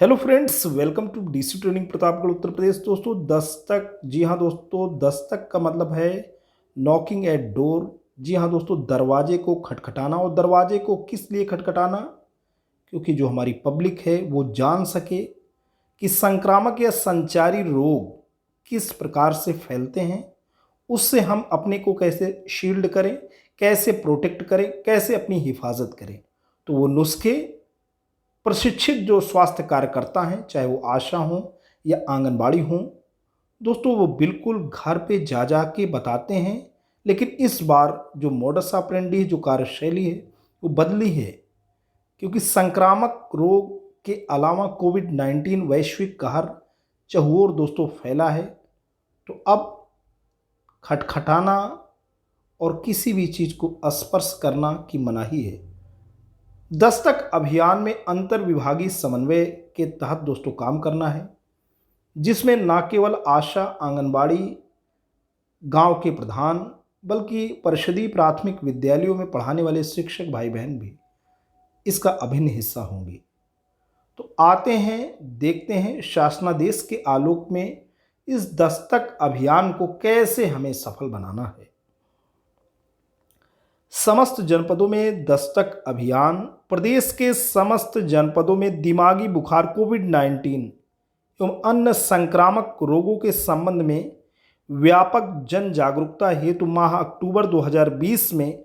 Hello friends, welcome to DC training Pratapgarh Uttar Pradesh. दोस्तों, दस्तक, जी हाँ दोस्तों, दस्तक का मतलब है नॉकिंग एट डोर। जी हाँ दोस्तों, दरवाजे को खटखटाना। और दरवाजे को किस लिए खटखटाना? क्योंकि जो हमारी पब्लिक है वो जान सके कि संक्रामक या संचारी रोग किस प्रकार से फैलते हैं, उससे हम अपने को कैसे शील्ड करें, कैसे प्रोटेक्ट करें, कैसे अपनी हिफाजत करें। तो वो नुस्खे प्रशिक्षित जो स्वास्थ्य कार्यकर्ता हैं, चाहे वो आशा हों या आंगनबाड़ी हों, दोस्तों वो बिल्कुल घर पे जा जा के बताते हैं। लेकिन इस बार जो मोडस ऑपरेंडी, जो कार्यशैली है, वो बदली है। क्योंकि संक्रामक रोग के अलावा कोविड-19 वैश्विक कहर चहुओर दोस्तों फैला है। तो अब खटखटाना और किसी भी चीज़ को स्पर्श करना की मनाही है। दस्तक अभियान में अंतर विभागीय समन्वय के तहत दोस्तों काम करना है, जिसमें न केवल आशा, आंगनबाड़ी, गांव के प्रधान, बल्कि परिषदीय प्राथमिक विद्यालयों में पढ़ाने वाले शिक्षक भाई बहन भी इसका अभिन्न हिस्सा होंगे। तो आते हैं, देखते हैं शासनादेश के आलोक में इस दस्तक अभियान को कैसे हमें सफल बनाना है। समस्त जनपदों में दस्तक अभियान। प्रदेश के समस्त जनपदों में दिमागी बुखार, कोविड-19 एवं अन्य संक्रामक रोगों के संबंध में व्यापक जन जागरूकता हेतु माह अक्टूबर 2020 में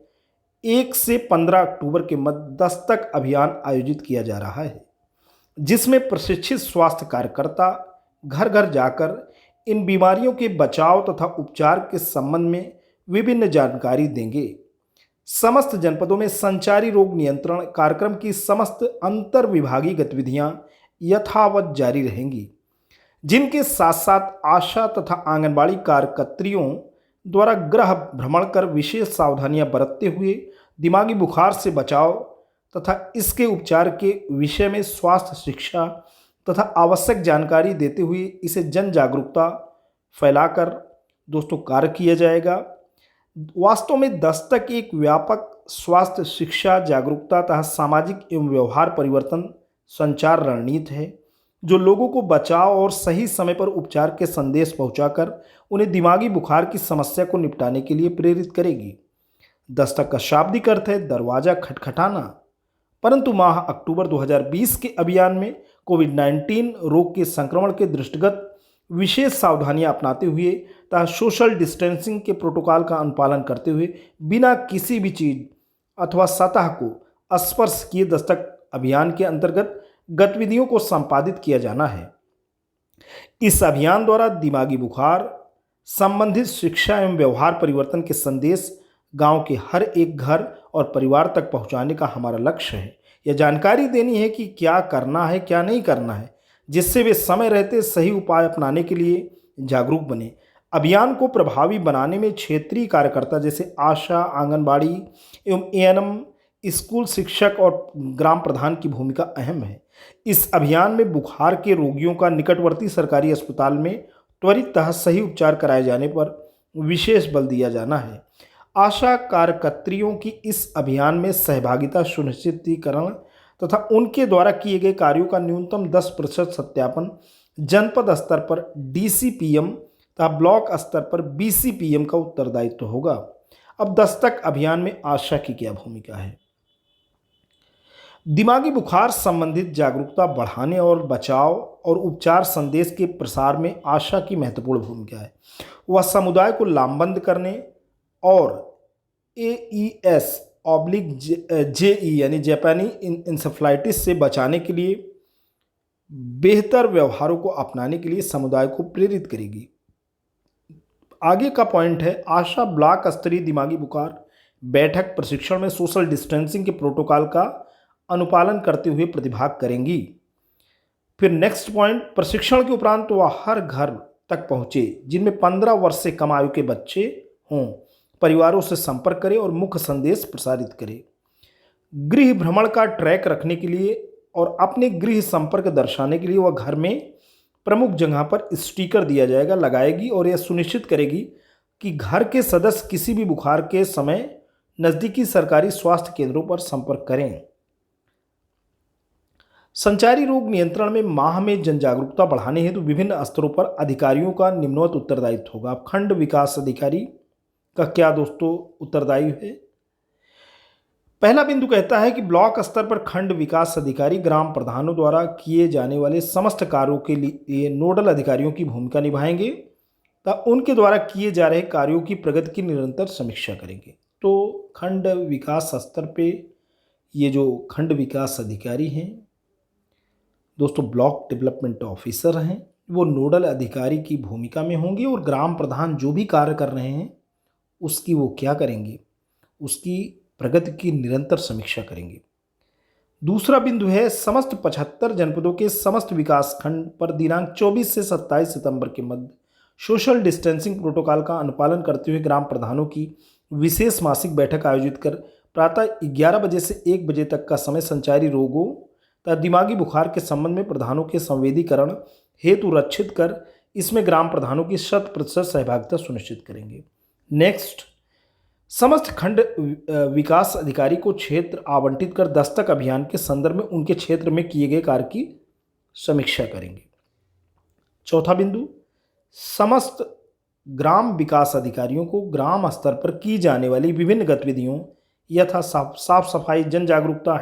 1 से 15 अक्टूबर के मध्य दस्तक अभियान आयोजित किया जा रहा है, जिसमें प्रशिक्षित स्वास्थ्य कार्यकर्ता घर घर जाकर इन बीमारियों के बचाव तथा उपचार के संबंध में विभिन्न जानकारी देंगे। समस्त जनपदों में संचारी रोग नियंत्रण कार्यक्रम की समस्त अंतर विभागीय गतिविधियां यथावत जारी रहेंगी, जिनके साथ साथ आशा तथा आंगनबाड़ी कार्यकर्त्रियों द्वारा गृह भ्रमण कर विशेष सावधानियां बरतते हुए दिमागी बुखार से बचाव तथा इसके उपचार के विषय में स्वास्थ्य शिक्षा तथा आवश्यक जानकारी देते हुए इसे जन जागरूकता फैलाकर दोस्तों कार्य किया जाएगा। वास्तव में दस्तक एक व्यापक स्वास्थ्य शिक्षा, जागरूकता तथा सामाजिक एवं व्यवहार परिवर्तन संचार रणनीति है, जो लोगों को बचाव और सही समय पर उपचार के संदेश पहुंचाकर उन्हें दिमागी बुखार की समस्या को निपटाने के लिए प्रेरित करेगी। दस्तक का शाब्दिक अर्थ है दरवाजा खटखटाना। परंतु माह अक्टूबर 2020 के अभियान में कोविड-19 रोग के संक्रमण के दृष्टिगत विशेष सावधानियां अपनाते हुए तथा सोशल डिस्टेंसिंग के प्रोटोकॉल का अनुपालन करते हुए बिना किसी भी चीज अथवा सतह को स्पर्श किए दस्तक अभियान के अंतर्गत गतिविधियों को संपादित किया जाना है। इस अभियान द्वारा दिमागी बुखार संबंधित शिक्षा एवं व्यवहार परिवर्तन के संदेश गांव के हर एक घर और परिवार तक पहुंचाने का हमारा लक्ष्य है। यह जानकारी देनी है कि क्या करना है, क्या नहीं करना है, जिससे वे समय रहते सही उपाय अपनाने के लिए जागरूक बने। अभियान को प्रभावी बनाने में क्षेत्रीय कार्यकर्ता जैसे आशा, आंगनबाड़ी एवं एएनएम, स्कूल शिक्षक और ग्राम प्रधान की भूमिका अहम है। इस अभियान में बुखार के रोगियों का निकटवर्ती सरकारी अस्पताल में त्वरित तथा सही उपचार कराए जाने पर विशेष बल दिया जाना है। आशा कार्यकर्त्रियों की इस अभियान में सहभागिता सुनिश्चितीकरण तथा उनके द्वारा किए गए कार्यों का न्यूनतम 10% सत्यापन जनपद स्तर पर डीसीपीएम तथा ब्लॉक स्तर पर बीसीपीएम का उत्तरदायित्व होगा। अब दस्तक अभियान में आशा की क्या भूमिका है? दिमागी बुखार संबंधित जागरूकता बढ़ाने और बचाव और उपचार संदेश के प्रसार में आशा की महत्वपूर्ण भूमिका है। वह समुदाय को लामबंद करने और एईएस जेई यानी जापानी इंसेफ्लाइटिस से बचाने के लिए बेहतर व्यवहारों को अपनाने के लिए समुदाय को प्रेरित करेगी। आगे का पॉइंट है, आशा ब्लॉक स्तरीय दिमागी बुखार बैठक प्रशिक्षण में सोशल डिस्टेंसिंग के प्रोटोकॉल का अनुपालन करते हुए प्रतिभाग करेंगी। फिर नेक्स्ट पॉइंट, प्रशिक्षण के उपरांत वह हर घर तक पहुंचे जिनमें 15 वर्ष से कम आयु के बच्चे हों, परिवारों से संपर्क करें और मुख्य संदेश प्रसारित करें। गृह भ्रमण का ट्रैक रखने के लिए और अपने गृह संपर्क दर्शाने के लिए वह घर में प्रमुख जगह पर स्टिकर दिया जाएगा, लगाएगी और यह सुनिश्चित करेगी कि घर के सदस्य किसी भी बुखार के समय नज़दीकी सरकारी स्वास्थ्य केंद्रों पर संपर्क करें। संचारी रोग नियंत्रण में माह में जन जागरूकता बढ़ाने हेतु विभिन्न स्तरों पर अधिकारियों का निम्नवत उत्तरदायित्व होगा। अब खंड विकास अधिकारी का क्या दोस्तों उत्तरदायित्व है? पहला बिंदु कहता है कि ब्लॉक स्तर पर खंड विकास अधिकारी ग्राम प्रधानों द्वारा किए जाने वाले समस्त कार्यों के लिए नोडल अधिकारियों की भूमिका निभाएंगे तथा उनके द्वारा किए जा रहे कार्यों की प्रगति की निरंतर समीक्षा करेंगे। तो खंड विकास स्तर पे ये जो खंड विकास अधिकारी हैं दोस्तों, ब्लॉक डेवलपमेंट ऑफिसर हैं, वो नोडल अधिकारी की भूमिका में होंगे और ग्राम प्रधान जो भी कार्य कर रहे हैं उसकी वो क्या करेंगे, उसकी प्रगति की निरंतर समीक्षा करेंगे। दूसरा बिंदु है समस्त 75 जनपदों के समस्त विकास खंड पर दिनांक 24 से 27 सितंबर के मध्य सोशल डिस्टेंसिंग प्रोटोकॉल का अनुपालन करते हुए ग्राम प्रधानों की विशेष मासिक बैठक आयोजित कर प्रातः 11 बजे से 1 बजे तक का समय संचारी रोगों तथा दिमागी बुखार के संबंध में प्रधानों के संवेदीकरण हेतु रक्षित कर इसमें ग्राम प्रधानों की 100% सहभागिता सुनिश्चित करेंगे। नेक्स्ट, समस्त खंड विकास अधिकारी को क्षेत्र आवंटित कर दस्तक अभियान के संदर्भ में उनके क्षेत्र में किए गए कार्य की समीक्षा करेंगे। चौथा बिंदु, समस्त ग्राम विकास अधिकारियों को ग्राम स्तर पर की जाने वाली विभिन्न गतिविधियों यथा साफ सफाई, जन जागरूकता,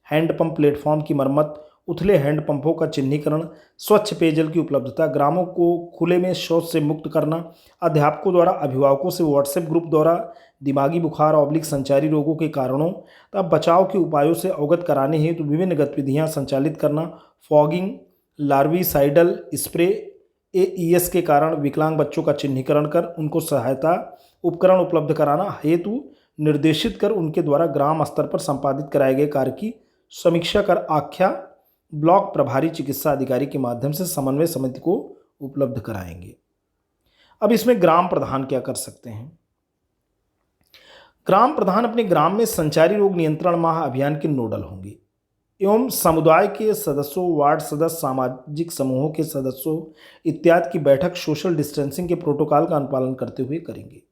हैंडपंप प्लेटफॉर्म की मरम्मत, उथले हैंडपंपों का चिन्हीकरण, स्वच्छ पेयजल की उपलब्धता, ग्रामों को खुले में शौच से मुक्त करना, अध्यापकों द्वारा अभिभावकों से व्हाट्सएप ग्रुप द्वारा दिमागी बुखार ऑब्लिक संचारी रोगों के कारणों तथा बचाव के उपायों से अवगत कराने हेतु विभिन्न गतिविधियां संचालित करना, फॉगिंग, लार्विसाइडल स्प्रे, एईएस के कारण विकलांग बच्चों का चिन्हीकरण कर उनको सहायता उपकरण उपलब्ध कराना हेतु निर्देशित कर उनके द्वारा ग्राम स्तर पर संपादित कराए गए कार्य की समीक्षा कर आख्या ब्लॉक प्रभारी चिकित्सा अधिकारी के माध्यम से समन्वय समिति को उपलब्ध कराएंगे। अब इसमें ग्राम प्रधान क्या कर सकते हैं? ग्राम प्रधान अपने ग्राम में संचारी रोग नियंत्रण माह अभियान के नोडल होंगे एवं समुदाय के सदस्यों, वार्ड सदस्य, सामाजिक समूहों के सदस्यों इत्यादि की बैठक सोशल डिस्टेंसिंग के प्रोटोकॉल का अनुपालन करते हुए करेंगे।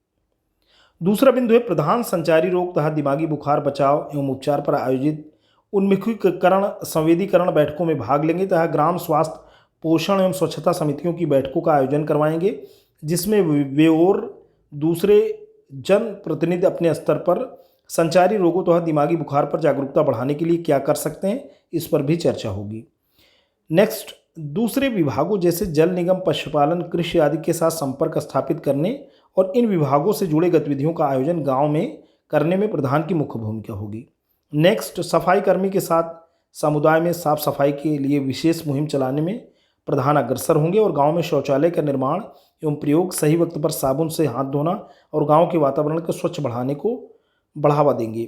दूसरा बिंदु है प्रधान संचारी रोग तथा दिमागी बुखार बचाव एवं उपचार पर आयोजित उन्मुखीकरण संवेदीकरण बैठकों में भाग लेंगे तथा ग्राम स्वास्थ्य, पोषण एवं स्वच्छता समितियों की बैठकों का आयोजन करवाएंगे, जिसमें वे और दूसरे जन प्रतिनिधि अपने स्तर पर संचारी रोगों तथा दिमागी बुखार पर जागरूकता बढ़ाने के लिए क्या कर सकते हैं, इस पर भी चर्चा होगी। नेक्स्ट, दूसरे विभागों जैसे जल निगम, पशुपालन, कृषि आदि के साथ संपर्क स्थापित करने और इन विभागों से जुड़े गतिविधियों का आयोजन गांव में करने में प्रधान की मुख्य भूमिका होगी। नेक्स्ट, सफाई कर्मी के साथ समुदाय में साफ सफाई के लिए विशेष मुहिम चलाने में प्रधान अग्रसर होंगे और गांव में शौचालय का निर्माण एवं प्रयोग, सही वक्त पर साबुन से हाथ धोना और गांव के वातावरण को स्वच्छ बढ़ाने को बढ़ावा देंगे।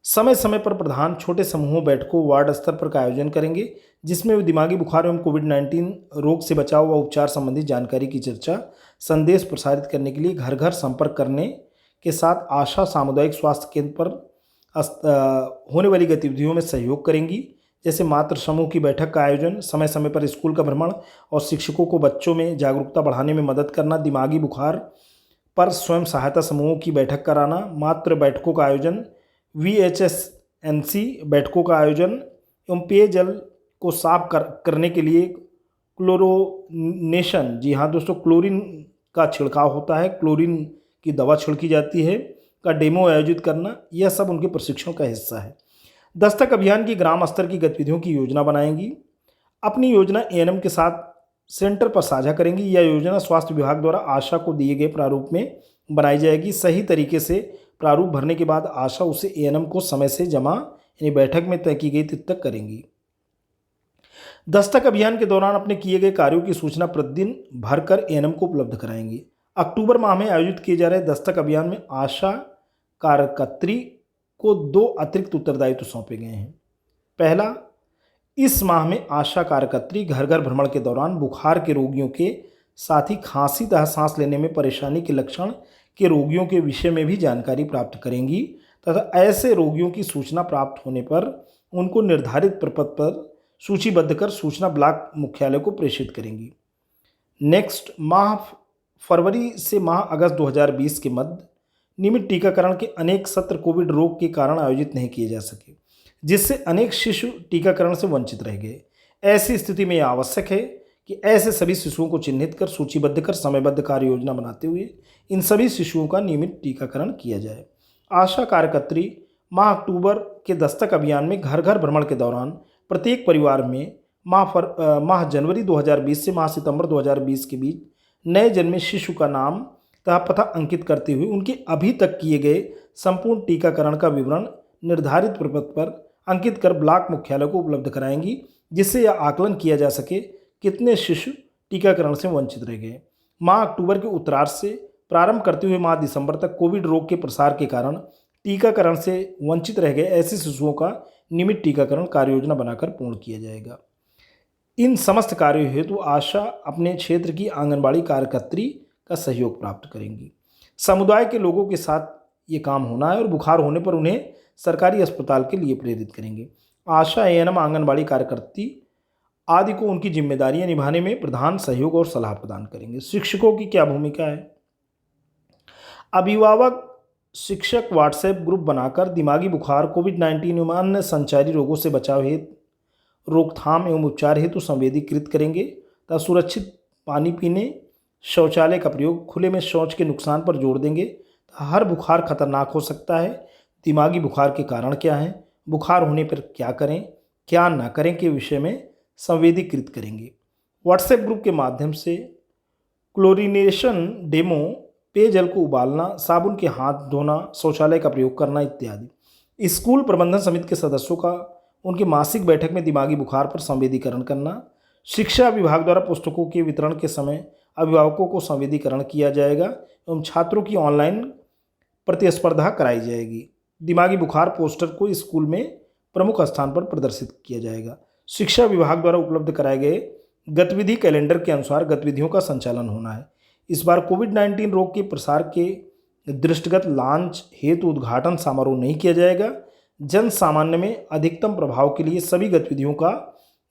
समय समय पर प्रधान छोटे समूहों बैठकों वार्ड स्तर पर का आयोजन करेंगे, जिसमें वे दिमागी बुखार एवं कोविड-19 रोग से बचाव व उपचार संबंधी जानकारी की चर्चा, संदेश प्रसारित करने के लिए घर घर संपर्क करने के साथ आशा सामुदायिक स्वास्थ्य केंद्र पर होने वाली गतिविधियों में सहयोग करेंगी, जैसे मातृ समूह की बैठक का आयोजन, समय समय पर स्कूल का भ्रमण और शिक्षकों को बच्चों में जागरूकता बढ़ाने में मदद करना, दिमागी बुखार पर स्वयं सहायता समूहों की बैठक कराना, मातृ बैठकों का आयोजन, VHSNC बैठकों का आयोजन एवं पेयजल को साफ करने के लिए क्लोरोनेशन, जी हाँ दोस्तों, क्लोरीन का छिड़काव होता है, क्लोरीन की दवा छिड़की जाती है, का डेमो आयोजित करना, यह सब उनके प्रशिक्षण का हिस्सा है। दस्तक अभियान की ग्राम स्तर की गतिविधियों की योजना बनाएंगी। अपनी योजना ANM के साथ सेंटर पर साझा करेंगी। यह योजना स्वास्थ्य विभाग द्वारा आशा को दिए गए प्रारूप में बनाई जाएगी। सही तरीके से प्रारूप भरने के बाद आशा उसे ANM को समय से जमा यानी बैठक में तय की गई तिथि तक करेंगी। दस्तक अभियान के दौरान अपने किए गए कार्यों की सूचना प्रतिदिन भरकर ANM को उपलब्ध कराएंगी। अक्टूबर माह में आयोजित किए जा रहे दस्तक अभियान में आशा कार्यकर्त्री को 2 अतिरिक्त उत्तरदायित्व सौंपे गए हैं। पहला, इस माह में आशा कार्यकर्त्री घर घर भ्रमण के दौरान बुखार के रोगियों के साथ ही खांसी तथा सांस लेने में परेशानी के लक्षण के रोगियों के विषय में भी जानकारी प्राप्त करेंगी तथा ऐसे रोगियों की सूचना प्राप्त होने पर उनको निर्धारित प्रपत्र पर सूचीबद्ध कर सूचना ब्लॉक मुख्यालय को प्रेषित करेंगी। नेक्स्ट, माह फरवरी से माह अगस्त 2020 के मध्य नियमित टीकाकरण के अनेक सत्र कोविड रोग के कारण आयोजित नहीं किए जा सके, जिससे अनेक शिशु टीकाकरण से वंचित रह गए। ऐसी स्थिति में यह आवश्यक है कि ऐसे सभी शिशुओं को चिन्हित कर सूचीबद्ध कर समयबद्ध कार्य योजना बनाते हुए इन सभी शिशुओं का नियमित टीकाकरण किया जाए। आशा कार्यकर्त्री माह अक्टूबर के दस्तक अभियान में घर घर भ्रमण के दौरान प्रत्येक परिवार में माह जनवरी 2020 से माह सितंबर 2020 के बीच नए जन्मे शिशु का नाम तथा पता अंकित करते हुए उनके अभी तक किए गए संपूर्ण टीकाकरण का विवरण निर्धारित प्रपत्र पर अंकित कर ब्लॉक मुख्यालय को उपलब्ध कराएंगी, जिससे यह आकलन किया जा सके कितने शिशु टीकाकरण से वंचित रह गए। माह अक्टूबर के उत्तरार्ध से प्रारंभ करते हुए माह दिसंबर तक कोविड रोग के प्रसार के कारण टीकाकरण से वंचित रह गए ऐसे शिशुओं का नियमित टीकाकरण कार्य योजना बनाकर पूर्ण किया जाएगा। इन समस्त कार्यों हेतु आशा अपने क्षेत्र की आंगनबाड़ी कार्यकर्त्री का सहयोग प्राप्त करेंगी। समुदाय के लोगों के साथ ये काम होना है और बुखार होने पर उन्हें सरकारी अस्पताल के लिए प्रेरित करेंगे। आशा एएनएम आंगनबाड़ी कार्यकर्ती आदि को उनकी जिम्मेदारियां निभाने में प्रधान सहयोग और सलाह प्रदान करेंगे। शिक्षकों की क्या भूमिका है? अभिभावक शिक्षक व्हाट्सएप ग्रुप बनाकर दिमागी बुखार, कोविड-19 एवं अन्य संचारी रोगों से बचाव हेतु रोकथाम एवं उपचार हेतु संवेदीकृत करेंगे तथा सुरक्षित पानी पीने, शौचालय का प्रयोग, खुले में शौच के नुकसान पर जोर देंगे। हर बुखार खतरनाक हो सकता है, दिमागी बुखार के कारण क्या हैं, बुखार होने पर क्या करें क्या ना करें के विषय में संवेदीकृत करेंगे। व्हाट्सएप ग्रुप के माध्यम से क्लोरीनेशन डेमो, पेयजल को उबालना, साबुन के हाथ धोना, शौचालय का प्रयोग करना इत्यादि। स्कूल प्रबंधन समिति के सदस्यों का उनकी मासिक बैठक में दिमागी बुखार पर संवेदीकरण करना। शिक्षा विभाग द्वारा पुस्तकों के वितरण के समय अभिभावकों को संवेदीकरण किया जाएगा एवं छात्रों की ऑनलाइन प्रतिस्पर्धा कराई जाएगी। दिमागी बुखार पोस्टर को स्कूल में प्रमुख स्थान पर प्रदर्शित किया जाएगा। शिक्षा विभाग द्वारा उपलब्ध कराए गए गतिविधि कैलेंडर के अनुसार गतिविधियों का संचालन होना है। इस बार कोविड-19 रोग के प्रसार के दृष्टिगत लॉन्च हेतु उद्घाटन समारोह नहीं किया जाएगा। जन सामान्य में अधिकतम प्रभाव के लिए सभी गतिविधियों का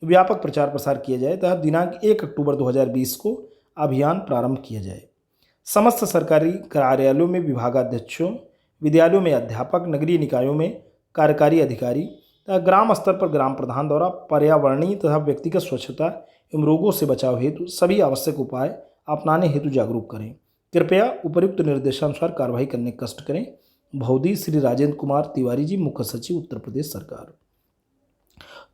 व्यापक प्रचार प्रसार किया जाए तथा दिनांक 1 अक्टूबर 2020 को अभियान प्रारंभ किया जाए। समस्त सरकारी कार्यालयों में विभागाध्यक्षों, विद्यालयों में अध्यापक, नगरीय निकायों में कार्यकारी अधिकारी तथा ग्राम स्तर पर ग्राम प्रधान द्वारा पर्यावरणीय तथा व्यक्तिगत स्वच्छता एवं रोगों से बचाव हेतु सभी आवश्यक उपाय अपनाने हेतु जागरूक करें। कृपया उपर्युक्त निर्देशानुसार कार्रवाई करने का कष्ट करें। भौदी श्री राजेंद्र कुमार तिवारी जी, मुख्य सचिव, उत्तर प्रदेश सरकार।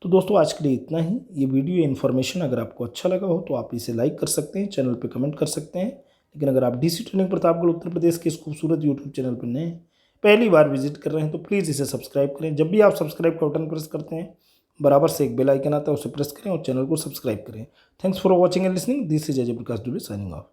तो दोस्तों आज के लिए इतना ही। ये वीडियो इन्फॉर्मेशन अगर आपको अच्छा लगा हो तो आप इसे लाइक कर सकते हैं, चैनल पे कमेंट कर सकते हैं। लेकिन अगर आप डीसी ट्रेनिंग प्रतापगढ़ उत्तर प्रदेश के इस खूबसूरत यूट्यूब चैनल पर नए हैं, पहली बार विजिट कर रहे हैं, तो प्लीज़ इसे सब्सक्राइब करें। जब भी आप सब्सक्राइब का बटन प्रेस करते हैं, बराबर से एक बेल आइकन आता है, उसे प्रेस करें और चैनल को सब्सक्राइब करें। Thanks for watching and listening. This is Ajay Prakash Dubey signing off.